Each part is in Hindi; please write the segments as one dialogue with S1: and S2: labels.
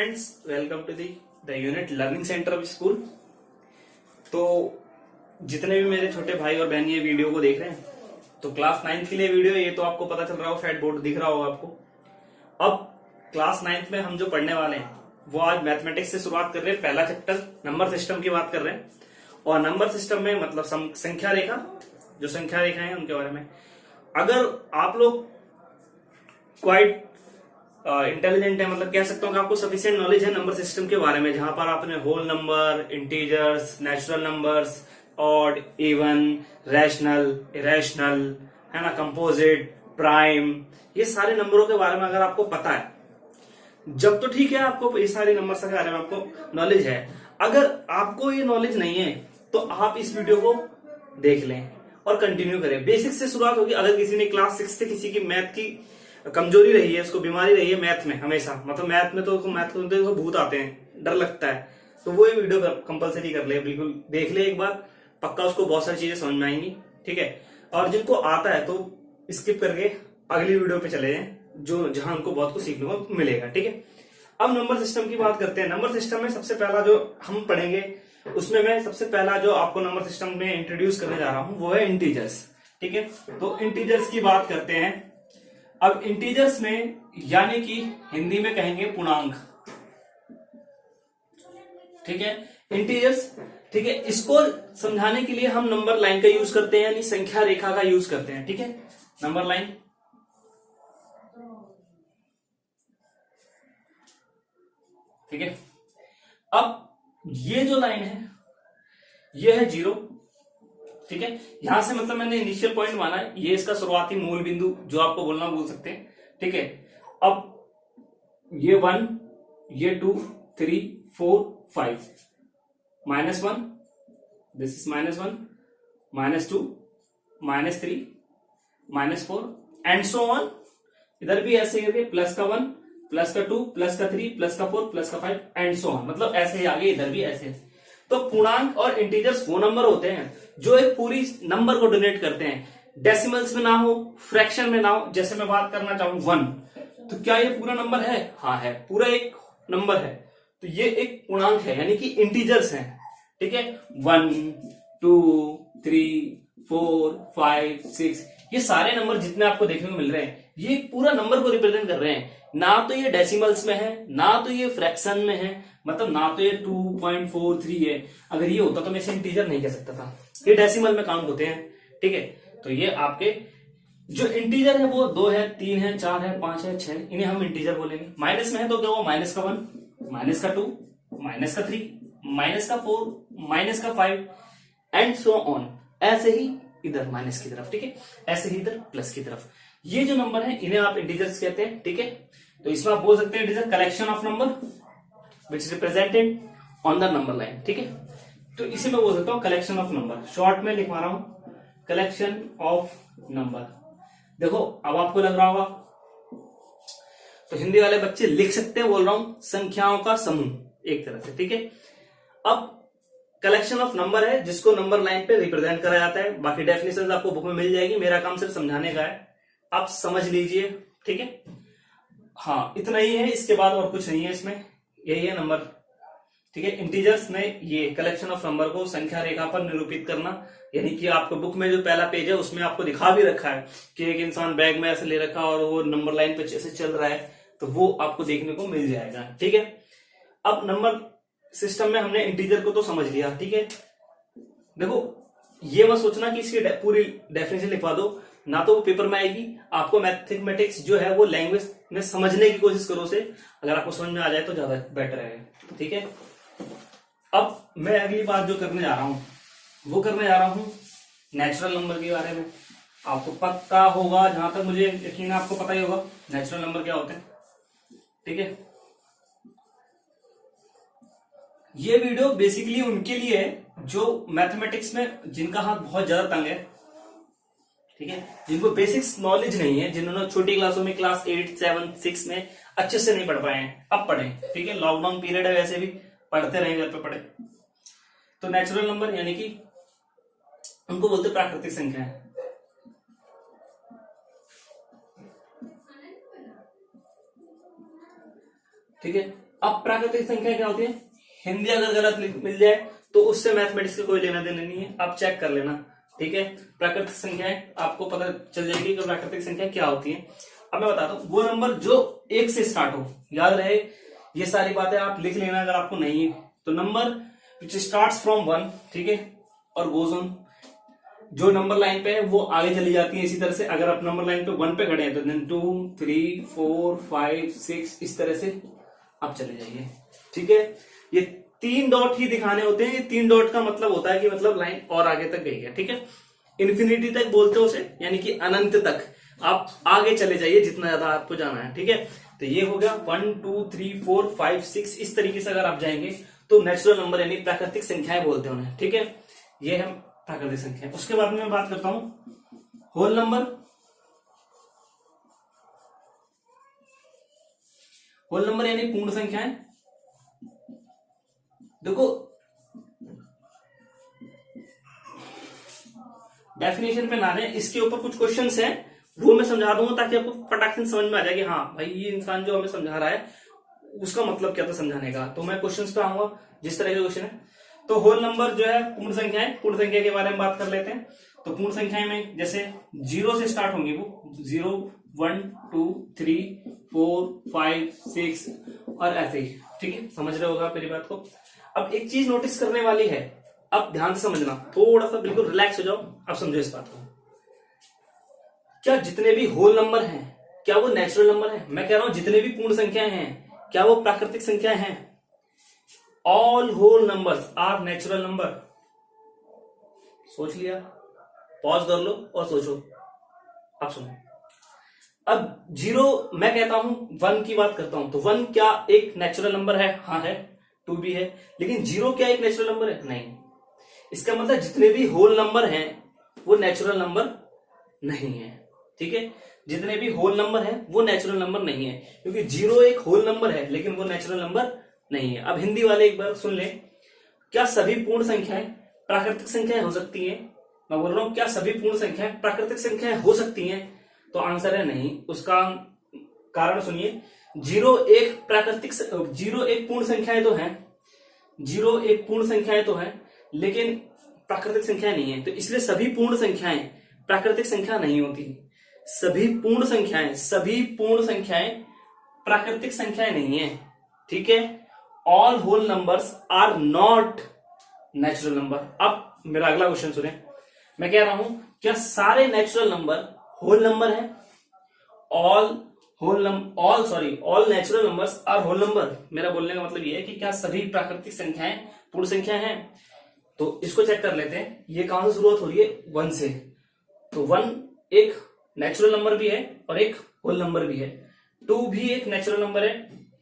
S1: Friends, welcome to the unit learning centre of school. तो जितने भी मेरे छोटे भाई और बहन ये वीडियो को देख रहे हैं, तो क्लास 9th के लिए वीडियो ये तो आपको पता चल रहा हो, शायद बोर्ड दिख रहा होगा आपको। अब क्लास 9th में हम जो पढ़ने वाले हैं वो आज मैथमेटिक्स से शुरुआत कर रहे हैं। पहला चैप्टर नंबर सिस्टम की बात कर रहे हैं, और नंबर सिस्टम में मतलब संख्या रेखा, जो संख्या रेखा है उनके बारे में। अगर आप लोग क्वाइट इंटेलिजेंट है, मतलब कह सकता हूँ कि आपको सफिशिएंट नॉलेज है नंबर सिस्टम के बारे में, जहां पर आपने whole number, integers, natural numbers, odd, even, rational, irrational, है ना, कंपोजिट, प्राइम, ये सारे नंबरों के बारे में अगर आपको पता है, जब तो ठीक है, आपको ये सारे नंबर के बारे में आपको नॉलेज है। अगर आपको ये नॉलेज नहीं है तो आप इस वीडियो को देख लें और कंटिन्यू करें। बेसिक से शुरुआत होगी। अगर किसी ने क्लास 6 से किसी की मैथ की कमजोरी रही है, उसको बीमारी रही है मैथ में हमेशा, मतलब मैथ में तो भूत आते हैं, डर लगता है, तो वो ये वीडियो कंपलसरी कर ले, बिल्कुल देख ले एक बार, पक्का उसको बहुत सारी चीजें समझ में आएंगी। ठीक है, और जिनको आता है तो स्किप करके अगली वीडियो पे चले जाएं, जो जहां उनको बहुत कुछ सीखने को मिलेगा। ठीक है, अब नंबर सिस्टम की बात करते हैं। नंबर सिस्टम में सबसे पहला जो हम पढ़ेंगे, उसमें मैं सबसे पहला जो आपको नंबर सिस्टम में इंट्रोड्यूस करने जा रहा हूं वो है इंटीजर्स। ठीक है, तो इंटीजर्स की बात करते हैं। अब इंटीजर्स में, यानी कि हिंदी में कहेंगे पूर्णांक। ठीक है, इंटीजर्स, ठीक है, इसको समझाने के लिए हम नंबर लाइन का यूज करते हैं, यानी संख्या रेखा का यूज करते हैं। ठीक है, नंबर लाइन। ठीक है, अब ये जो लाइन है ये है 0। ठीक है, यहां से मतलब मैंने इनिशियल पॉइंट माना है, ये इसका शुरुआती मूल बिंदु जो आपको बोलना बोल सकते हैं। ठीक है, अब ये 1, ये 2, 3, 4, 5, -1, this is -1, -2, -3, -4 and so on. इधर भी ऐसे करके प्लस का 1, प्लस का 2, प्लस का 3, प्लस का 4, प्लस का 5 एंड सो ऑन, मतलब ऐसे ही आगे इधर भी ऐसे। तो पूर्णांक और इंटीजर्स वो नंबर होते हैं जो एक पूरी नंबर को डोनेट करते हैं, डेसिमल्स में ना हो, फ्रैक्शन में ना हो। जैसे मैं बात करना चाहूं 1, तो क्या ये पूरा नंबर है? हाँ है, पूरा एक नंबर है, तो ये एक पूर्णांक है, यानी कि इंटीजर्स हैं। ठीक है, 1, 2, 3, 4, 5, 6, ये सारे नंबर जितने आपको देखने को मिल रहे हैं, ये पूरा नंबर को रिप्रेजेंट कर रहे हैं। ना तो ये डेसिमल्स में है, ना तो ये फ्रैक्शन में है, मतलब ना तो ये 2.43 है। अगर ये होता तो मैं इसे इंटीजर नहीं कह सकता था, ये डेसिमल में काउंट होते हैं। ठीक है, तो ये आपके जो इंटीजर है वो 2 है, 3 है, 4 है, 5 है, 6, इन्हें हम इंटीजर बोलेंगे। माइनस में है तो क्या हुआ? माइनस का 1, माइनस का 2, माइनस का 3, माइनस का 4, माइनस का 5 एंड सो ऑन। ऐसे ही इधर माइनस की तरफ, ठीक है, ऐसे ही इधर प्लस की तरफ। ये जो नंबर है इन्हें आप इंटीजर्स कहते हैं। ठीक है, तो इसमें आप बोल सकते हैं it is a collection of number which represented on the number line. ठीक है, तो इसे मैं बोल सकता हूं कलेक्शन ऑफ नंबर, शॉर्ट में लिखवा रहा हूं कलेक्शन ऑफ नंबर। देखो अब आपको लग रहा होगा, तो हिंदी वाले बच्चे लिख सकते हैं, बोल रहा हूं संख्याओं का समूह एक तरह से। ठीक है, अब कलेक्शन ऑफ नंबर है जिसको नंबर लाइन पे रिप्रेजेंट करा जाता है। बाकी डेफिनेशन आपको बुक में मिल जाएगी, मेरा काम सिर्फ समझाने का है, आप समझ लीजिए। ठीक है, हाँ इतना ही है, इसके बाद और कुछ नहीं है इसमें, यही है नंबर। ठीक है, इंटीजर्स में ये कलेक्शन ऑफ नंबर को संख्या रेखा पर निरूपित करना, यानी कि आपको बुक में जो पहला पेज है उसमें आपको दिखा भी रखा है कि एक इंसान बैग में ऐसे ले रखा और वो नंबर लाइन पे ऐसे चल रहा है, तो वो आपको देखने को मिल जाएगा। ठीक है, अब नंबर सिस्टम में हमने इंटीजर को तो समझ लिया। ठीक है, देखो ये मत सोचना कि इसकी पूरी डेफिनेशन लिखवा दो, ना तो वो पेपर में आएगी। आपको मैथमेटिक्स जो है वो लैंग्वेज में समझने की कोशिश करो उसे, अगर आपको समझ में आ जाए तो ज्यादा बेटर है। ठीक है, अब मैं अगली बात जो करने जा रहा हूं वो करने जा रहा हूं नेचुरल नंबर के बारे में। आपको पता होगा, जहां तक मुझे यकीन है आपको पता ही होगा नेचुरल नंबर क्या होते हैं। ठीक है, ये वीडियो बेसिकली उनके लिए है जो मैथमेटिक्स में जिनका हाथ बहुत ज्यादा तंग है। ठीक है, जिनको बेसिक्स नॉलेज नहीं है, जिन्होंने छोटी क्लासों में क्लास 8, 7, 6 में अच्छे से नहीं पढ़ पाए हैं, अब पढ़े। ठीक है, लॉकडाउन पीरियड है, वैसे भी पढ़ते रहे, घर पे पढ़े। तो नेचुरल नंबर यानी कि उनको बोलते प्राकृतिक संख्या है। ठीक है, अब प्राकृतिक संख्या क्या होती है, हिंदी अगर गलत मिल जाए तो उससे मैथमेटिक्स का कोई लेना देना नहीं है, आप चेक कर लेना, ठीक है। प्राकृतिक संख्याएं आपको पता चल जाएगी कि प्राकृतिक संख्या क्या होती है। अब मैं बताता हूं, वो नंबर जो 1 से स्टार्ट हो, याद रहे ये सारी बातें आप लिख लेना अगर आपको नहीं है तो। नंबर विच स्टार्ट्स फ्रॉम 1, ठीक है, और गोज ऑन, जो नंबर लाइन पे है वो आगे चली जाती है इसी तरह से। अगर आप नंबर लाइन पे 1 पे खड़े हैं तो देन 2 3 4 5 6 इस तरह से आप चले जाइए, ठीक है। ये 3 डॉट ही दिखाने होते हैं, ये 3 डॉट का मतलब होता है कि मतलब लाइन और आगे तक गई है, ठीक है। इन्फिनिटी तक बोलते हो उसे, यानी कि अनंत तक आप आगे चले जाइए जितना ज्यादा आपको जाना है, ठीक है। तो ये हो गया 1 2 3 4 5 6, इस तरीके से अगर आप जाएंगे तो नेचुरल नंबर यानी प्राकृतिक संख्याएं बोलते हैं उन्हें, ठीक है। ये है प्राकृतिक संख्या। उसके बाद में मैं बात करता हूं होल नंबर। होल नंबर यानी पूर्ण संख्याएं। देखो डेफिनेशन पे ना जाए, इसके ऊपर कुछ क्वेश्चंस हैं वो मैं समझा दूंगा ताकि आपको फटाक से समझ में आ जाए कि हाँ भाई ये इंसान जो हमें समझा रहा है उसका मतलब क्या था समझाने का। तो मैं क्वेश्चंस पे आऊंगा जिस तरह के क्वेश्चन है। तो होल नंबर जो है पूर्ण संख्या है, पूर्ण संख्या के बारे में बात कर लेते हैं। तो पूर्ण संख्याएं में जैसे 0 से स्टार्ट होंगी वो 0 1 2 3 4 5 6 और ऐसे ही, ठीक है, समझ रहे होगा मेरी बात को। अब एक चीज नोटिस करने वाली है, अब ध्यान से समझना, थोड़ा सा बिल्कुल रिलैक्स हो जाओ, अब समझो इस बात को। क्या जितने भी होल नंबर हैं क्या वो नेचुरल नंबर है? मैं कह रहा हूं जितने भी पूर्ण संख्याएं हैं क्या वो प्राकृतिक संख्याएं हैं? All whole numbers are natural number. सोच लिया? पॉज कर लो और सोचो। अब सुनो, अब 0 मैं कहता हूं 1 की बात करता हूं तो 1 क्या एक नेचुरल नंबर है? हाँ है, 2 भी है, लेकिन 0 क्या एक नेचुरल नंबर है? नहीं। इसका मतलब जितने भी होल नंबर हैं वो नेचुरल नंबर नहीं है, ठीक है। जितने भी होल नंबर है वो नेचुरल नंबर नहीं है, क्योंकि 0 एक होल नंबर है लेकिन वो नेचुरल नंबर नहीं है। अब हिंदी वाले एक बार सुन ले, क्या सभी पूर्ण संख्याएं प्राकृतिक संख्याएं हो सकती हैं? मैं बोल रहा हूं क्या सभी पूर्ण संख्याएं प्राकृतिक संख्याएं हो सकती हैं? तो आंसर है नहीं। उसका कारण सुनिए, 0 एक प्राकृतिक 0 एक पूर्ण संख्याएं तो है, 0 एक पूर्ण संख्याएं तो है लेकिन प्राकृतिक संख्या नहीं है। तो इसलिए सभी पूर्ण संख्याएं प्राकृतिक संख्या नहीं होती। सभी पूर्ण संख्याएं प्राकृतिक संख्याएं नहीं है, ठीक है। All whole numbers are not natural number. अब मेरा अगला क्वेश्चन सुने, मैं कह रहा हूं क्या सारे नेचुरल नंबर होल नंबर है? All natural numbers are whole number. मेरा बोलने का मतलब ये है कि क्या सभी प्राकृतिक संख्याएं पूर्ण संख्या हैं? तो इसको चेक कर लेते हैं, ये कहां से शुरुआत हो रही है? 1 से। तो 1 एक नेचुरल नंबर भी है और एक होल नंबर भी है। 2 भी एक नेचुरल नंबर है,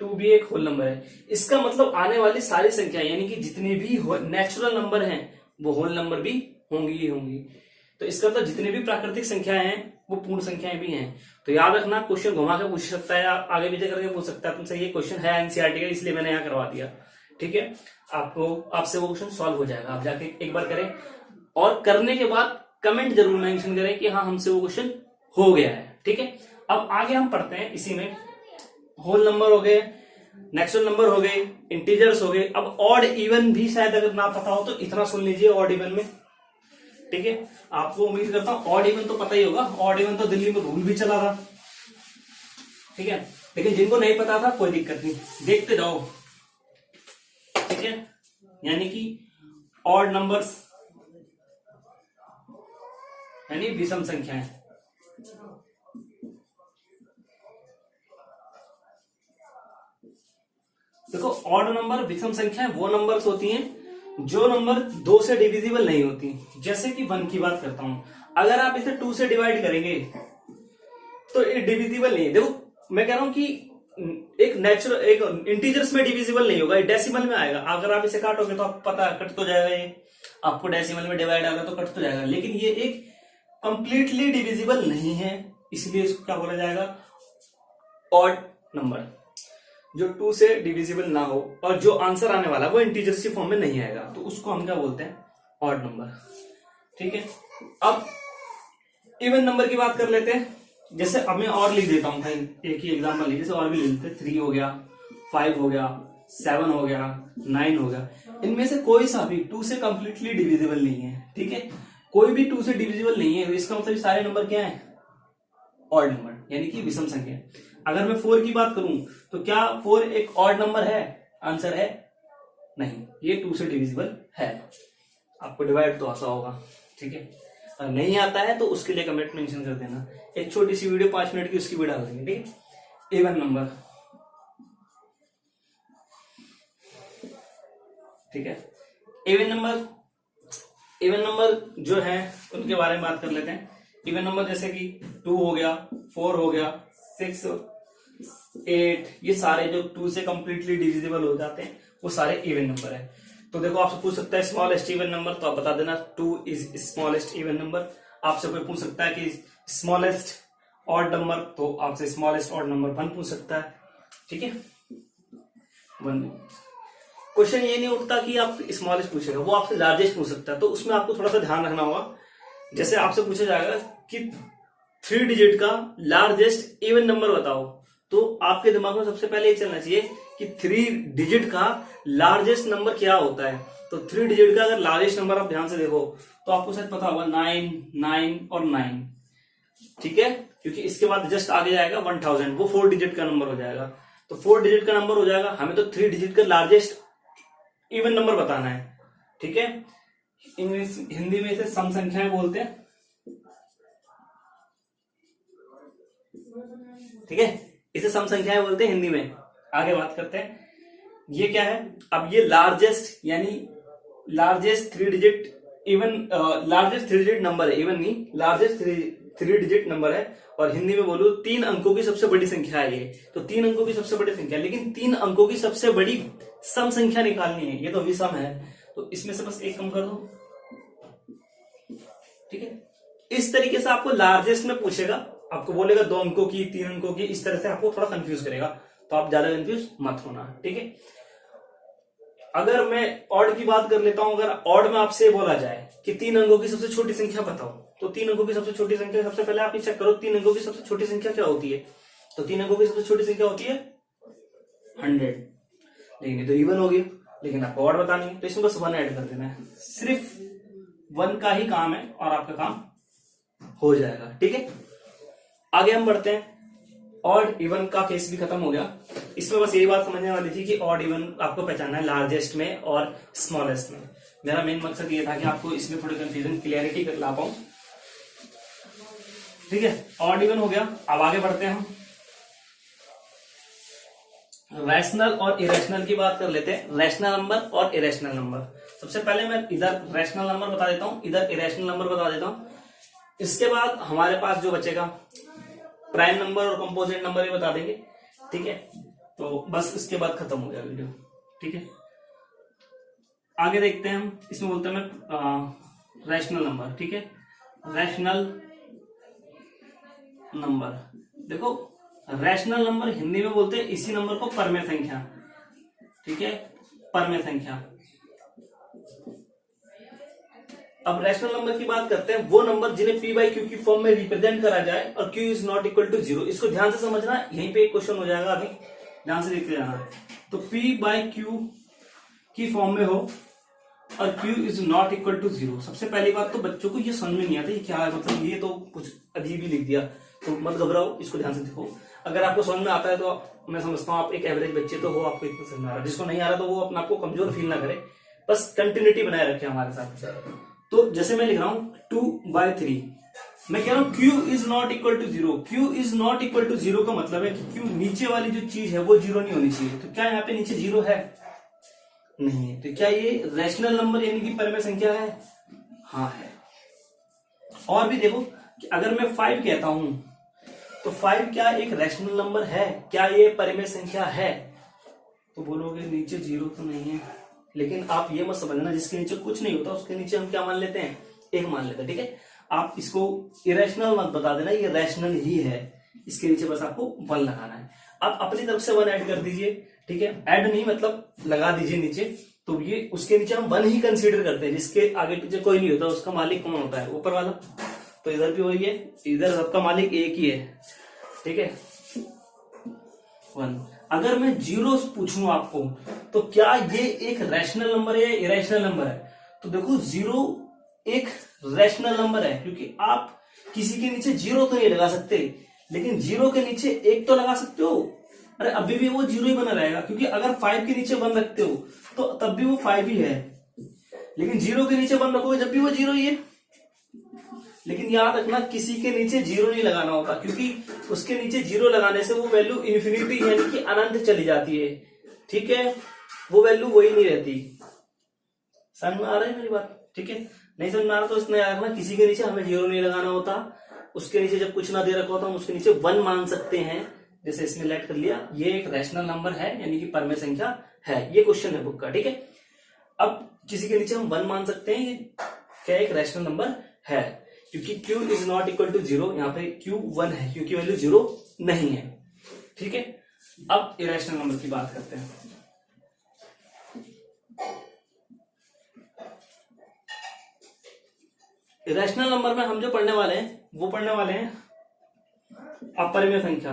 S1: 2 भी एक होल नंबर है। इसका मतलब आने वाली सारी संख्या यानी कि जितने भी नेचुरल नंबर हैं वो होल नंबर भी होंगी ही होंगी। तो इसका मतलब जितने भी प्राकृतिक संख्याएं हैं वो पूर्ण संख्याएं भी हैं। तो याद रखना, क्वेश्चन घुमा के पूछ सकता है, आगे पीछे करके पूछ सकता है तुमसे। ये क्वेश्चन है एनसीईआरटी का, इसलिए मैंने यहाँ करवा दिया, ठीक है। आपसे वो क्वेश्चन सॉल्व हो जाएगा। आप जाके एक बार करें और करने के बाद कमेंट जरूर मेंशन करें कि हाँ हमसे वो क्वेश्चन हो गया है, ठीक है। अब आगे हम पढ़ते हैं इसी में, होल नंबर हो गए, नेचुरल नंबर हो गए, इंटीजर्स हो गए। अब ऑड इवन भी शायद अगर ना पता हो तो इतना सुन लीजिए ऑड इवन में, ठीक है। आपको उम्मीद करता हूं ऑड इवन तो पता ही होगा, ऑड इवन तो दिल्ली में रूल भी चला था, ठीक है। लेकिन जिनको नहीं पता था कोई दिक्कत नहीं, देखते जाओ, ठीक है। यानी कि ऑड नंबर्स यानी विषम संख्याएं। देखो ऑड नंबर विषम संख्याएं वो नंबर्स होती हैं जो नंबर 2 से डिविजिबल नहीं होती। जैसे कि 1 की बात करता हूं, अगर आप इसे 2 से डिवाइड करेंगे तो ये डिविजिबल नहीं है। देखो मैं कह रहा हूं कि एक इंटीजर्स में डिविजिबल नहीं होगा, डेसिमल में आएगा। अगर आप इसे काटोगे तो आपको पता कट तो जाएगा, ये आपको डेसिमल में डिवाइड आएगा तो कट तो जाएगा, लेकिन ये एक कंप्लीटली डिविजिबल नहीं है, इसलिए इसको क्या बोला जाएगा? ऑड नंबर, जो 2 से डिविजिबल ना हो और जो आंसर आने वाला वो इंटीजर्स की फॉर्म में नहीं आएगा, तो उसको हम क्या बोलते हैं? ऑड नंबर, ठीक है। अब इवन नंबर की बात कर लेते हैं। जैसे अब मैं और लिख देता हूं, एक ही एग्जांपल लीजिए, जैसे और भी लिख लेते हैं। 3 हो गया, 5 हो गया, 7 हो गया, 9 हो गया, इनमें से कोई सा भी 2 से कंप्लीटली डिविजिबल नहीं है, ठीक है, कोई भी 2 से डिविजिबल नहीं है, तो इसका मतलब सारे नंबर क्या है, ऑड नंबर, यानी कि विषम संख्या। अगर मैं 4 की बात करूं तो क्या 4 एक ऑड नंबर है, आंसर है नहीं, ये 2 से डिविजिबल है। आपको डिवाइड तो आता होगा, ठीक है, अगर नहीं आता है तो उसके लिए कमेंट मेंशन कर देना, एक छोटी सी वीडियो 5 मिनट की उसकी भी डाल देंगे, ठीक है। इवन नंबर, ठीक है, इवन नंबर जो है उनके बारे में बात कर लेते हैं। इवन नंबर जैसे कि 2 हो गया, 4 हो गया, 6, 8, ये सारे जो 2 से कंप्लीटली डिविजिबल हो जाते हैं वो सारे इवन नंबर है। तो देखो आपसे पूछ सकता है स्मॉलेस्ट इवन नंबर, तो आप बता देना 2 इज स्मॉलेस्ट इवन नंबर। आपसे कोई पूछ सकता है कि स्मॉलेस्ट ऑड नंबर, तो आपसे स्मॉलेस्ट ऑड नंबर 1 पूछ सकता है, ठीक है, 1। क्वेश्चन ये नहीं उठता कि आप स्मॉलेस्ट पूछेगा, वो आपसे लार्जेस्ट पूछ सकता है, तो उसमें आपको थोड़ा सा ध्यान रखना होगा। जैसे आपसे पूछा जाएगा कि 3 डिजिट का लार्जेस्ट इवन नंबर बताओ, तो आपके दिमाग में सबसे पहले ये चलना चाहिए कि 3 डिजिट का लार्जेस्ट नंबर क्या होता है। तो 3 डिजिट का अगर लार्जेस्ट नंबर आप ध्यान से देखो तो आपको शायद पता होगा 9, 9 और 9, ठीक है, क्योंकि इसके बाद जस्ट आगे जाएगा 1000, वो 4 डिजिट का नंबर हो जाएगा। तो 4 डिजिट का नंबर हो जाएगा, हमें तो 3 डिजिट का लार्जेस्ट इवन नंबर बताना है, ठीक है। इंग्लिश हिंदी में इसे सम संख्याएं बोलते हैं, ठीक है, इसे सम संख्याएं बोलते हैं हिंदी में। आगे बात करते हैं, ये क्या है, अब ये लार्जेस्ट यानी largest 3 digit even, largest 3 digit number है, इवन नहीं, लार्जेस्ट 3 डिजिट नंबर है, और हिंदी में बोलूं 3 अंकों की सबसे बड़ी संख्या है ये। तो 3 अंकों की सबसे बड़ी संख्या, लेकिन 3 अंकों की सबसे बड़ी सम संख्या निकालनी है, ये तो विषम है, तो इसमें से बस एक कम कर दो, ठीक है। इस तरीके से आपको लार्जेस्ट में पूछेगा, आपको बोलेगा 2 अंकों की, 3 अंकों की, इस तरह से आपको थोड़ा कंफ्यूज करेगा, तो आप ज्यादा कंफ्यूज मत होना, ठीक है। अगर मैं ऑड की बात कर लेता हूं, अगर ऑड में आपसे बोला जाए कि 3 अंकों की सबसे छोटी संख्या बताओ, तो 3 अंकों की सबसे छोटी संख्या, सबसे पहले आप चेक करो 3 अंकों की सबसे छोटी संख्या क्या होती है। तो 3 अंकों की सबसे छोटी संख्या होती है 100, लेकिन ये तो इवन हो गया, लेकिन आपको ऑड बतानी है, तो इसमें बस 1 ऐड कर देना है, सिर्फ 1 का ही काम है और आपका काम हो जाएगा, ठीक है। आगे हम बढ़ते हैं, ऑड इवन का केस भी खत्म हो गया। इसमें बस यही बात समझने वाली थी कि ऑड इवन आपको पहचानना है लार्जेस्ट में और स्मॉलेस्ट में। मेरा मेन मकसद ये था कि आपको इसमें थोड़ी कंफ्यूजन क्लियरिटी ला पाऊं, ठीक है। ऑड इवन हो गया, अब आगे बढ़ते हैं हम रैशनल और इरेशनल की बात कर लेते हैं। रैशनल नंबर और इरेशनल नंबर, सबसे पहले मैं इधर रैशनल नंबर बता देता हूं, इधर इरेशनल नंबर बता देता हूं। इसके बाद हमारे पास जो बचेगा प्राइम नंबर और कंपोजिट नंबर ही बता देंगे, ठीक है। तो बस इसके बाद खत्म हो गया वीडियो, ठीक है। आगे देखते हैं हम, इसमें बोलते हैं मैं रैशनल नंबर, ठीक है। रैशनल नंबर, देखो रैशनल नंबर हिंदी में बोलते हैं इसी नंबर को परमेय संख्या, ठीक है, परमेय संख्या। अब रैशनल नंबर की बात करते हैं, वो नंबर जिन्हें p बाई क्यू की फॉर्म में रिप्रेजेंट करा जाए और q is not equal to 0। इसको ध्यान से समझना, यहीं पे एक क्वेश्चन हो जाएगा, अभी ध्यान से देखते जाना। तो p बाई क्यू की फॉर्म में हो और q is not equal to 0। सबसे पहली बात तो बच्चों को ये समझ में नहीं आता ये क्या है, मतलब ये तो कुछ अजीब ही लिख दिया, तो मत घबराओ, इसको ध्यान से देखो। अगर आपको समझ में आता है तो मैं समझता हूँ आप एक एवरेज बच्चे तो हो, आपको इतना समझ आ रहा है। जिसको नहीं आ रहा तो वो अपने आपको कमजोर फील ना करे, बस कंटिन्यूटी बनाए रखे हमारे साथ। तो जैसे मैं लिख रहा हूं 2/3, मैं कह रहा हूं q is not equal to 0। q is not equal to 0 का मतलब है कि q नीचे वाली जो चीज है वो 0 नहीं होनी चाहिए। तो क्या यहाँ पे नीचे 0 है? नहीं है। तो क्या ये रैशनल नंबर यानी कि परमेय संख्या है? हाँ है। और भी देखो कि अगर मैं 5 कहता हूं तो 5 क्या एक रैशनल नंबर है? क्या ये परमेय संख्या है? तो बोलोगे नीचे 0 तो नहीं है, लेकिन आप ये मत समझना जिसके नीचे कुछ नहीं होता उसके नीचे हम क्या मान लेते हैं? 1 मान लेते हैं, ठीक है। आप इसको इरेशनल मत बता देना, ये रैशनल ही है, इसके नीचे बस आपको 1 लगाना है। आप अपनी तरफ से 1 ऐड कर दीजिए, ठीक है। ऐड नहीं मतलब लगा दीजिए नीचे, तो ये उसके नीचे हम 1 ही कंसीडर करते हैं। जिसके आगे पीछे कोई नहीं होता उसका मालिक कौन होता है? ऊपर वाला। तो इधर भी वही है, इधर सबका मालिक एक ही है, ठीक है, 1। अगर मैं जीरो पूछूं आपको तो क्या ये एक रैशनल नंबर है या इरेशनल नंबर है? तो देखो जीरो एक रैशनल नंबर है, क्योंकि आप किसी के नीचे जीरो तो नहीं लगा सकते, लेकिन जीरो के नीचे एक तो लगा सकते हो। अरे अभी भी वो जीरो ही बना रहेगा, क्योंकि अगर 5 के नीचे 1 रखते हो तो तब भी वो 5 ही है, लेकिन जीरो के नीचे 1 रखोगे जब भी वो जीरो ही है। लेकिन याद रखना किसी के नीचे जीरो नहीं लगाना होता, क्योंकि उसके नीचे जीरो लगाने से वो वैल्यू इन्फिनिटी यानी कि अनंत चली जाती है। ठीक है, वो वैल्यू वही नहीं रहती। समझ में आ रहा है मेरी बात? ठीक है, नहीं समझ में आ रहा तो इसमें याद रखना किसी के नीचे हमें जीरो नहीं लगाना होता। उसके नीचे जब कुछ ना दे रखा होता हम उसके नीचे 1 मान सकते हैं। जैसे इसमें लेट कर लिया, ये एक रैशनल नंबर है यानी कि परमेय संख्या है। ये क्वेश्चन है बुक का। ठीक है, अब किसी के नीचे हम 1 मान सकते हैं, ये क्या एक रैशनल नंबर है, क्योंकि q is not equal to 0। यहाँ पे q 1 है क्योंकि वैल्यू 0 नहीं है। ठीक है, अब इरेशनल नंबर की बात करते हैं। इरेशनल नंबर में हम जो पढ़ने वाले हैं वो पढ़ने वाले हैं अपरिमेय संख्या।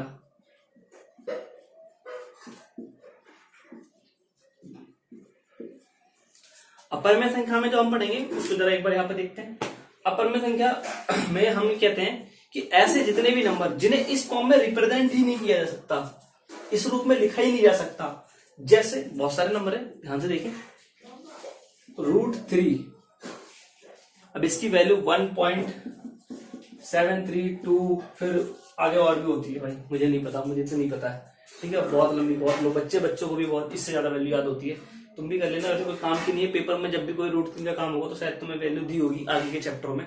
S1: अपरिमेय संख्या में जो हम पढ़ेंगे उसको जरा एक बार यहाँ पे देखते हैं। अपरिमेय संख्या में हम कहते हैं कि ऐसे जितने भी नंबर जिन्हें इस फॉर्म में रिप्रेजेंट ही नहीं किया जा सकता, इस रूप में लिखा ही नहीं जा सकता, जैसे बहुत सारे नंबर है, ध्यान से देखें। √3, अब इसकी वैल्यू 1.732, फिर आगे और भी होती है भाई, मुझे नहीं पता, मुझे तो नहीं पता है। ठीक है, बहुत लंबी, बहुत लोग बच्चों को भी बहुत इससे ज्यादा वैल्यू याद होती है। तुम भी कर लेना, वैसे कोई काम की नहीं है। पेपर में जब भी कोई √3 का काम होगा तो शायद तुम्हें वैल्यू दी होगी आगे के चैप्टरों में,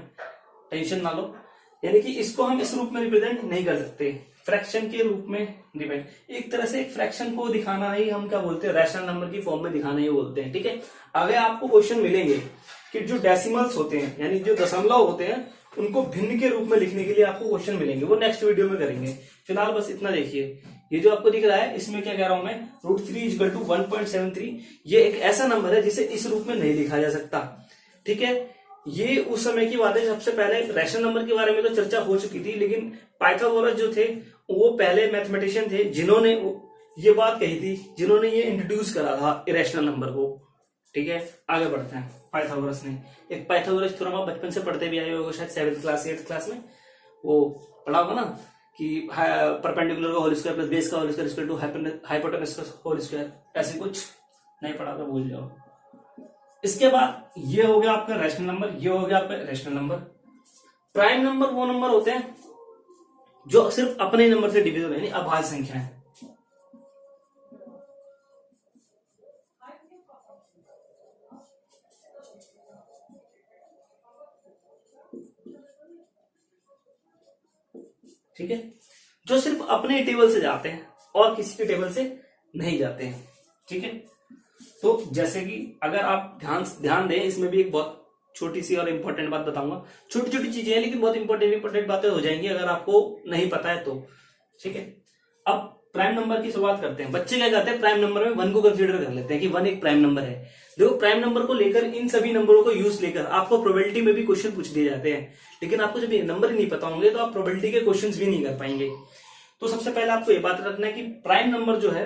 S1: टेंशन ना लो। यानी कि इसको हम इस रूप में रिप्रेजेंट नहीं कर सकते, फ्रैक्शन के रूप में डिपेंड। एक तरह से एक फ्रैक्शन को दिखाना ही हम क्या बोलते हैं, रैशनल नंबर की फॉर्म में दिखाना ही बोलते हैं। ठीक है, आगे आपको क्वेश्चन मिलेंगे कि जो डेसिमल्स होते हैं यानी जो दशमलव होते हैं उनको भिन्न के रूप में लिखने के लिए आपको क्वेश्चन मिलेंगे, वो नेक्स्ट वीडियो में करेंगे। फिलहाल बस इतना देखिए, ये जो आपको दिख रहा है इसमें क्या कह रहा हूं मैं, √3 = 1.73। ये एक ऐसा नंबर है जिसे इस रूप में नहीं लिखा जा सकता। ठीक है, ये उस समय की बात है, सबसे पहले रैशनल नंबर के बारे में तो चर्चा हो चुकी थी, लेकिन पाइथागोरस जो थे वो पहले मैथमेटिशियन थे जिन्होंने ये बात कही थी, जिन्होंने ये इंट्रोड्यूस करा था इरेशनल नंबर को। ठीक है, आगे बढ़ते हैं। पाइथागोरस ने एक पाइथागोरस थ्योरम आप बचपन से पढ़ते भी आए होगे, शायद 7th क्लास 8th क्लास में वो पढ़ा होगा ना, कि परपेंडिकुलर का होल स्क्वायर प्लस बेस का whole square equal to hypotenuse का होल स्क्वायर। ऐसे कुछ नहीं पढ़ा तो भूल जाओ। इसके बाद ये हो गया आपका रैशनल नंबर, ये हो गया आपका रैशनल नंबर। प्राइम नंबर वो नंबर होते हैं जो सिर्फ अपने नंबर से डिविजिबल यानी अभाज्य संख्या है। ठीक है, जो सिर्फ अपने टेबल से जाते हैं और किसी के टेबल से नहीं जाते हैं। ठीक है, तो जैसे कि अगर आप ध्यान दें, इसमें भी एक बहुत छोटी सी और इंपॉर्टेंट बात बताऊंगा। छोटी छोटी चीजें हैं लेकिन बहुत इंपॉर्टेंट बातें हो जाएंगी अगर आपको नहीं पता है तो। ठीक है, अब प्राइम नंबर की शुरुआत करते हैं। बच्चे क्या करते हैं, प्राइम नंबर में 1 को कंसीडर कर लेते हैं कि 1 एक प्राइम नंबर है। देखो, प्राइम नंबर को लेकर इन सभी नंबरों को यूज लेकर आपको प्रोबेबिलिटी में भी क्वेश्चन पूछ दिए जाते हैं, लेकिन आपको जब ये नंबर ही नहीं पता होंगे तो आप प्रोबेबिलिटी के क्वेश्चंस भी नहीं कर पाएंगे। तो सबसे पहले आपको ये बात रखना है कि प्राइम नंबर जो है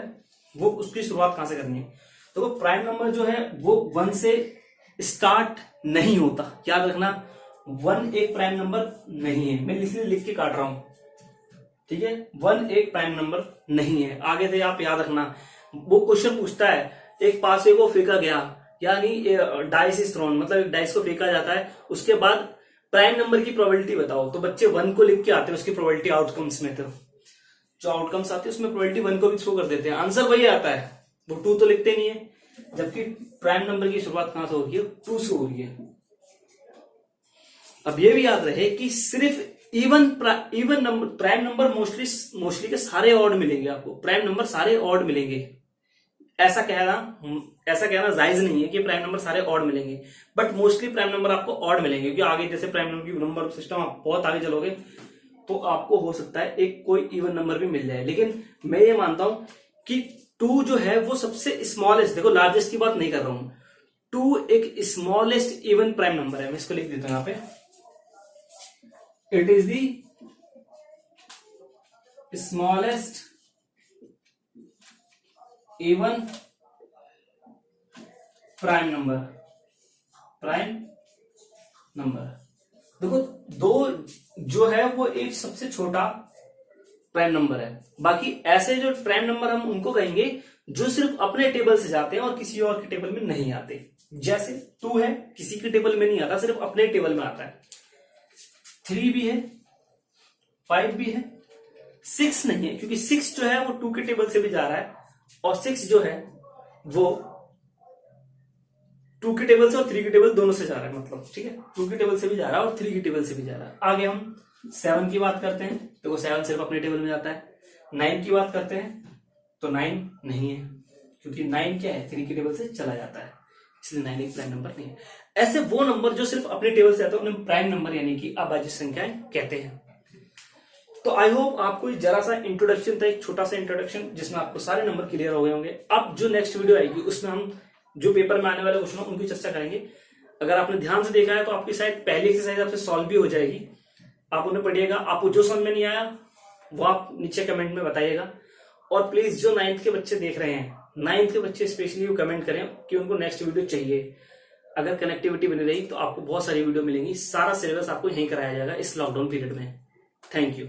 S1: वो उसकी शुरुआत कहां से करनी है। तो प्राइम नंबर जो है वो 1 से स्टार्ट नहीं होता, याद रखना। 1 एक प्राइम नंबर नहीं है, मैं इसलिए लिख के काट रहा हूं। ठीक है, 1 एक प्राइम नंबर नहीं है। आगे से आप याद रखना, वो क्वेश्चन पूछता है एक पासे को फेंका गया, यानी डाइस इज थ्रोन, मतलब एक डाइस को फेंका जाता है, उसके बाद प्राइम नंबर की प्रोबेबिलिटी बताओ। तो बच्चे 1 को लिख के आते हैं उसकी प्रोबेबिलिटी आउटकम्स में, तो जो आउटकम्स आते हैं उसमें प्रोबेबिलिटी 1 को भी थ्रो कर देते हैं, आंसर वही आता है, वो 2 तो लिखते नहीं है। जबकि प्राइम नंबर की शुरुआत कहां से हो रही है, 2 से हो रही है। अब ये भी याद रहे कि सिर्फ even number, prime number mostly के सारे ऑड मिलेंगे आपको, प्राइम नंबर सारे ऑड मिलेंगे। ऐसा कहना जायज नहीं है कि प्राइम नंबर सारे ऑड मिलेंगे, बट मोस्टली प्राइम नंबर आपको ऑड मिलेंगे, क्योंकि आगे जैसे प्राइम नंबर की नंबर सिस्टम आप बहुत आगे चलोगे तो आपको हो सकता है एक कोई इवन नंबर भी मिल जाए। लेकिन मैं ये मानता हूं कि 2 जो है वो सबसे स्मॉलेस्ट, देखो लार्जेस्ट की बात नहीं कर रहा हूं, 2 एक स्मॉलेस्ट इवन प्राइम नंबर है। मैं इसको लिख देता हूं यहाँ पे, it is the smallest A1 prime number. देखो दो जो है वो एक सबसे छोटा प्राइम नंबर है, बाकी ऐसे जो प्राइम नंबर हम उनको कहेंगे जो सिर्फ अपने टेबल से जाते हैं और किसी और के टेबल में नहीं आते। जैसे 2 है, किसी के टेबल में नहीं आता, सिर्फ अपने टेबल में आता है। 3 भी है, 5 भी है, 6 नहीं है, क्योंकि 6 जो है वो 2 के टेबल से भी जा रहा है, और 6 जो है वो 2 के टेबल से और 3 के टेबल दोनों से जा रहा है, मतलब ठीक है, 2 के टेबल से भी जा रहा है और 3 के टेबल से भी जा रहा है। आगे हम 7 की बात करते हैं, देखो 7 सिर्फ अपने टेबल में जाता है। 9 की बात करते हैं तो 9 नहीं है, क्योंकि 9 क्या है, 3 के टेबल से चला जाता है, इसलिए 9 एक प्राइम नंबर नहीं है। ऐसे वो नंबर जो सिर्फ अपने टेबल से आते हैं उन्हें प्राइम नंबर यानी कि अभाज्य संख्याएं कहते हैं। तो आई होप आपको जरा सा इंट्रोडक्शन था, एक छोटा सा इंट्रोडक्शन, जिसमें आपको सारे नंबर क्लियर हो गए होंगे। अब जो नेक्स्ट वीडियो आएगी उसमें हम जो पेपर में आने वाले क्वेश्चन उनकी चर्चा करेंगे। अगर आपने ध्यान से देखा है तो आपकी शायद पहली एक्सरसाइज आपसे सॉल्व भी हो जाएगी, आप उन्हें पढ़िएगा। आपको जो समझ में नहीं आया वो आप नीचे कमेंट में बताइएगा। और प्लीज जो 9th के बच्चे देख रहे हैं, 9th के बच्चे स्पेशली वो कमेंट करें कि उनको नेक्स्ट वीडियो चाहिए। अगर कनेक्टिविटी बनी रही तो आपको बहुत सारी वीडियो मिलेंगी, सारा सिलेबस आपको यहीं कराया जाएगा इस लॉकडाउन पीरियड में। Thank you.